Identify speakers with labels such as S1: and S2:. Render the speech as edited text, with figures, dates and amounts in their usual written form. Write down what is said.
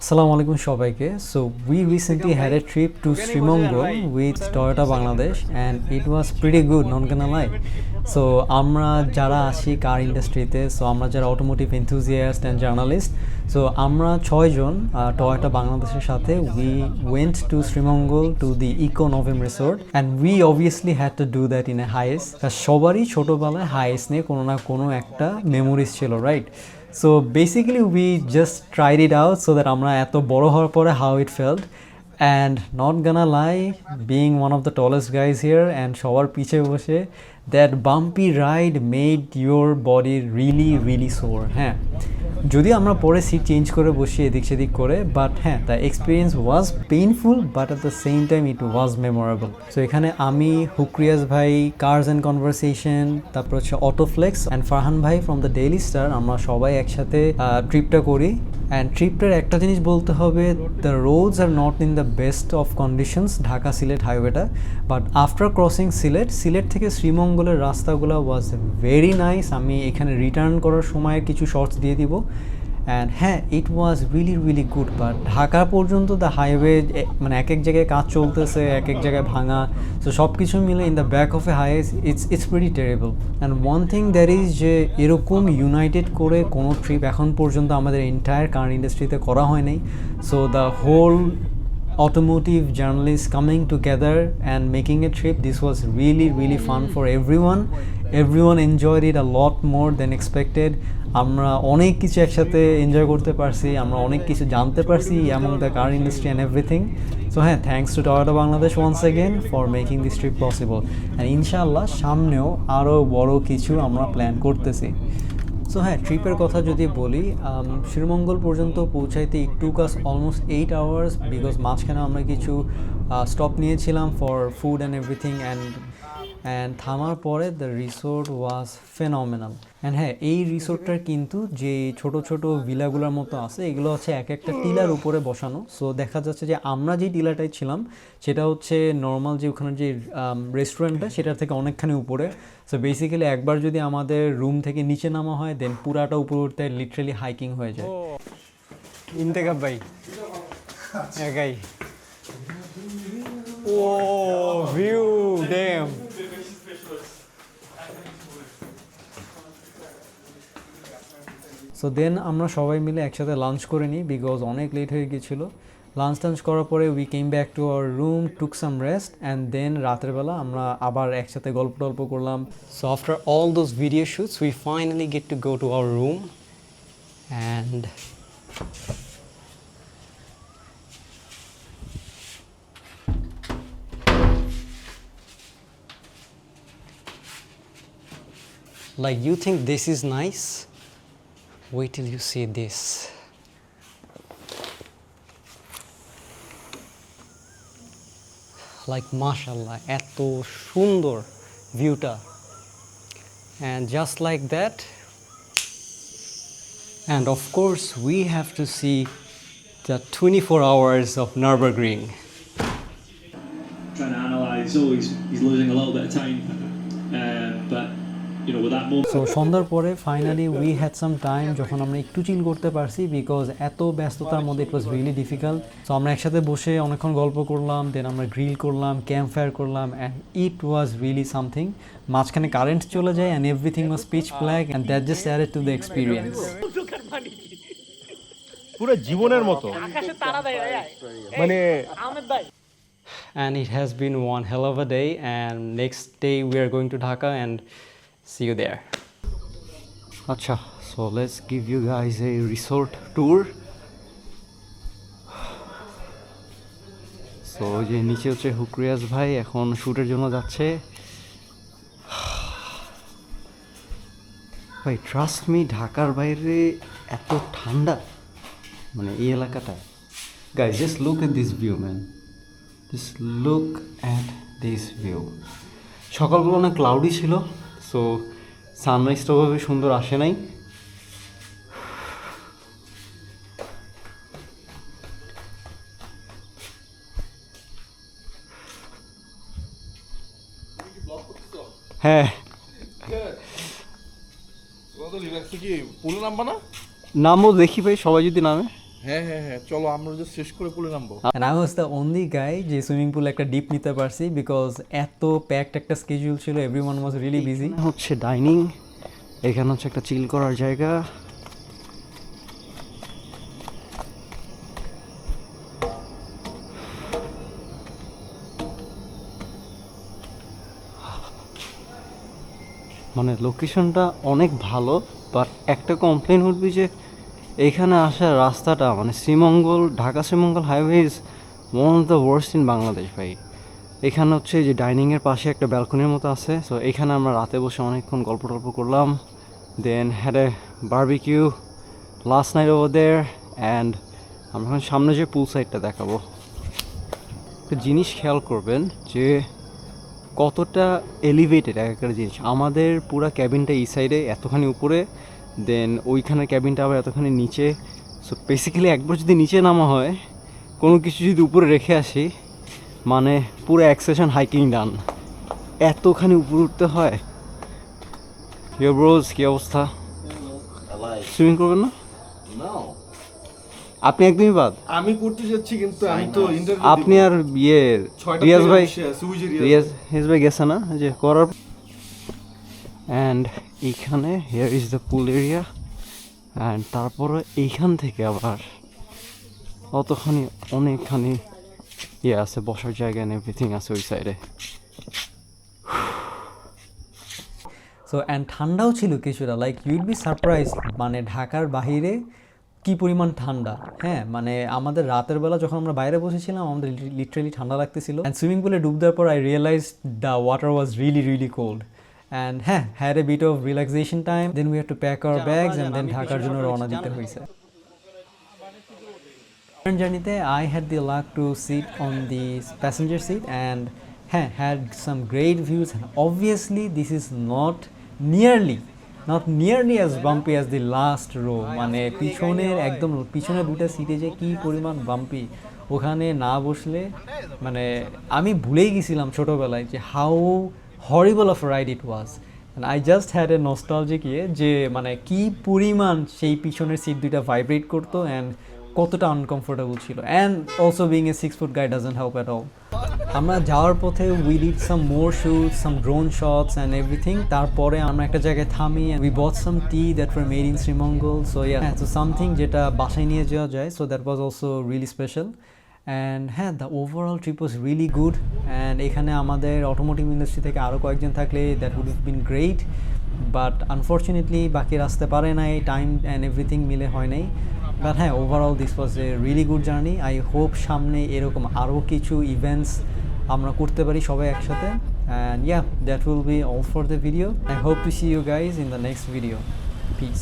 S1: Assalamu alaikum shobaike. So we recently had a trip to Srimangal with Toyota Bangladesh and it was pretty good, not gonna lie. So আমরা যারা আছি কার ইন্ডাস্ট্রিতে, so আমরা যারা automotive enthusiast and journalist, so আমরা 6জন Toyota বাংলাদেশের সাথে we went to Srimangal to the Eco Novem Resort and we obviously had to do that in a Hiace. সবারই ছোটবেলায় Hiace নিয়ে কোনো না কোনো একটা মেমোরিজ ছিল, right? So basically we just tried it out so that আমরা এত বড় হওয়ার পরে how it felt, and not gonna lie, being one of the tallest guys here and সবার পিছে বসে, that bumpy ride made your body really sore. হ্যাঁ, যদিও আমরা পরে সিট চেঞ্জ করে বসি এদিক সেদিক করে, বাট হ্যাঁ, the experience was painful but at the same time it was memorable. So এখানে আমি, হুক্রিয়াস ভাই, কার্স অ্যান্ড কনভারসেশন, তারপর হচ্ছে অটোফ্লেক্স অ্যান্ড ফারহান ভাই ফ্রম দ্য ডেইলি স্টার, আমরা সবাই একসাথে ট্রিপটা করি। অ্যান্ড ট্রিপটার একটা জিনিস বলতে হবে, the roads are not in the best of conditions, Dhaka Sylhet হাইওয়েটা, বাট আফটার ক্রসিং সিলেট থেকে শ্রীমঙ্গলের রাস্তাগুলো ওয়াজ ভেরি নাইস। আমি এখানে রিটার্ন করার সময় কিছু শর্টস দিয়ে দিব। অ্যান্ড হ্যাঁ, it was really good, but Dhaka পর্যন্ত দ্য হাইওয়ে মানে এক জায়গায় কাজ চলতেছে, এক জায়গায় ভাঙা, সো সব কিছু মিলে in the back of A highway it's pretty terrible. And one thing that is যে এরকম ইউনাইটেড করে কোনো ট্রিপ এখন পর্যন্ত আমাদের এন্টায়ার কার ইন্ডাস্ট্রিতে করা হয় নাই। So the whole automotive journalists coming together and making a trip, this was really fun for everyone enjoyed it a lot more than expected. আমরা অনেক কিছু একসাথে এনজয় করতে পারছি, আমরা অনেক কিছু জানতে পারছি among the car industry and everything. So হ্যাঁ, thanks to Toyota Bangladesh once again for making this trip possible, and ইনশাআল্লাহ সামনেও আরও বড় কিছু আমরা প্ল্যান করতেছি। সো হ্যাঁ, ট্রিপের কথা যদি বলি, শ্রীমঙ্গল পর্যন্ত পৌঁছাইতে ইট টুক আস অলমোস্ট 8 hours, বিকজ মাঝখানে আমরা কিছু স্টপ নিয়েছিলাম for food and everything, and থামার পরে দ্য রিসোর্ট ওয়াজ ফেনমেনাল। অ্যান্ড হ্যাঁ, এই রিসোর্টটার কিন্তু যে ছোট ভিলাগুলোর মতো আছে, এগুলো হচ্ছে এক একটা টিলার উপরে বসানো। সো দেখা যাচ্ছে যে আমরা যে টিলাটায় ছিলাম সেটা হচ্ছে নর্মাল যে ওখানে যে রেস্টুরেন্টটা, সেটার থেকে অনেকখানি উপরে। সো বেসিক্যালি একবার যদি আমাদের রুম থেকে নিচে নামা হয়, দেন পুরাটা উপরে উঠতে লিটারালি হাইকিং হয়ে যায়। ইন্তেকাব ভাই একাই, ও ভিউ ড্যাম। সো দেন আমরা সবাই মিলে একসাথে লাঞ্চ করে নিই, বিকজ অনেক লেট হয়ে গিয়েছিলো। লাঞ্চ করার পরে we came back to our room, took some rest, and then রাতের বেলা আমরা আবার একসাথে গল্প করলাম। So after all those video shoots we finally get to go to our room, and like you think this is nice? Wait till you see this. Like mashallah, eto সুন্দর ভিউটা, and just like that, and of course we have to see the 24 hours of Nürburgring.
S2: Trying to analyse, he's losing a little bit of time, but you know, with that moment.
S1: So সন্ধ্যার পরে finally we had some time, যখন আমরা একটু চিল করতে পারছি, because এত ব্যস্ততার মধ্যে ইট ওয়াজ রিয়েলি ডিফিকাল্ট। সো আমরা একসাথে বসে অনেকক্ষণ গল্প করলাম, দেন আমরা গ্রিল করলাম, ক্যাম্প ফায়ার করলাম, and it was really something. মাঝখানে কারেন্ট চলে যায় and everything was pitch black, and that just added to the experience.
S3: পুরো জীবনের মতো মানে।
S1: And it has been one hell of a day, and next day we are going to Dhaka and see you there. Acha, so let's give you guys a resort tour. So যে নিচে হচ্ছে হুক্রিয়াস ভাই এখন শুটের জন্য যাচ্ছে। ভাই trust me, ঢাকার বাইরে এত ঠান্ডা, মানে এই এলাকাটা। Guys just look at this view man, just look at this view. সকালগুলো অনেক ক্লাউডি ছিল, সো সানরাইজটা ওভাবে সুন্দর আসে নাই। হ্যাঁ, নামবো দেখি ভাই, সবাই যদি নামে।
S4: হ্যাঁ হ্যাঁ হ্যাঁ, চলো আমরা যে শেষ করে পুলে নামবো।
S1: And I was the only guy যে সুইমিং পুলে একটা ডিপ নিতে পারছি বিকজ এত প্যাকড একটা স্কেডিউল ছিল, এভরিওয়ান ওয়াজ রিয়েলি বিজি। হচ্ছে ডাইনিং, এখানে হচ্ছে একটা চিল করার জায়গা। মানে লোকেশনটা অনেক ভালো, বাট একটা কমপ্লেন উঠবি যে এইখানে আসার রাস্তাটা মানে Sreemangal, Dhaka Sreemangal highway is one of the worst in Bangladesh ভাই। এখানে হচ্ছে যে ডাইনিংয়ের পাশে একটা ব্যালকনির মতো আছে, সো এখানে আমরা রাতে বসে অনেকক্ষণ গল্প টল্প করলাম, then had a barbecue last night over there. And আমরা এখন সামনে যে পুল সাইডটা দেখাবো। একটা জিনিস খেয়াল করবেন যে কতটা এলিভেটেড এক একটা জিনিস। আমাদের পুরো ক্যাবিনটা এই সাইডে এতখানি উপরে, দেন ওইখানের ক্যাবিনটা আবার এতখানি নিচে। সো বেসিক্যালি একবার যদি নিচে নামা হয়, কোনো কিছু যদি উপরে রেখে আসি, মানে পুরো এক সেশন হাইকিং ডান। এতখানি উপরে উঠতে হয়। ইয়ো ব্রোজ, কী অবস্থা? সুইমিং করবেন না? আপনি একদমই বাদ।
S4: আমি করতে যাচ্ছি কিন্তু আমি তো ইন্টারভিউ,
S1: আপনি আর রিয়াজ ভাই, রিয়াজ ভাই গেছে না যে করার। অ্যান্ড এইখানে here is the pool area. And তারপরে এইখান থেকে আবার অতখানি অনেকখানি আছে, বসার জায়গা এন্ড এভরিথিং আছে ওই সাইডে। সো অ্যান্ড ঠান্ডাও ছিল কিছুটা, লাইক ইউড বি সারপ্রাইজ মানে ঢাকার বাহিরে কি পরিমাণ ঠান্ডা। হ্যাঁ, মানে আমাদের রাতের বেলা যখন আমরা বাইরে বসেছিলাম আমাদের লিটারালি ঠান্ডা লাগতেছিল। অ্যান্ড সুইমিং পুলে ডুব দেওয়ার পর I realize the water was really really cold. And হ্যাঁ, had a bit of relaxation time, then we had to pack our bags and then ঢাকার জন্য রওনা দিতে হয়েছে। জার্নিতে I had the luck to sit on the passenger seat and হ্যাঁ, had some great views. Obviously this is not nearly as bumpy as the last row. মানে পিছনের একদম পিছনের দুটো সিটে যে কী পরিমাণ বাম্পি, ওখানে না বসলে মানে আমি ভুলেই গেছিলাম ছোটোবেলায় যে how horrible of ride it was. And I just had a nostalgic যে মানে কী পরিমাণ সেই পিছনের সিট দুইটা ভাইব্রেট করতো অ্যান্ড কতটা আনকমফোর্টেবল ছিল। And also being a 6 foot guy doesn't help at all. আমরা যাওয়ার পথে we did some more shoots, some drone shots and everything. তারপরে আমরা একটা জায়গায় থামি, we bought some tea that were made in Sreemangal. So so something যেটা বাসায় নিয়ে যাওয়া যায়, so that was also really special. And হ্যাঁ, the overall trip was really good. And এখানে আমাদের অটোমোটিভ ইন্ডাস্ট্রি থেকে আরও কয়েকজন থাকলে that would have been great, but unfortunately বাকিরা আসতে পারে নাই, টাইম অ্যান্ড এভরিথিং মিলে হয় নাই। বাট হ্যাঁ, overall this was a really good journey. I hope সামনে এরকম আরও কিছু ইভেন্টস আমরা করতে পারি সবাই একসাথে। And that will be all for the video. I hope to see you guys in the next video. Piece.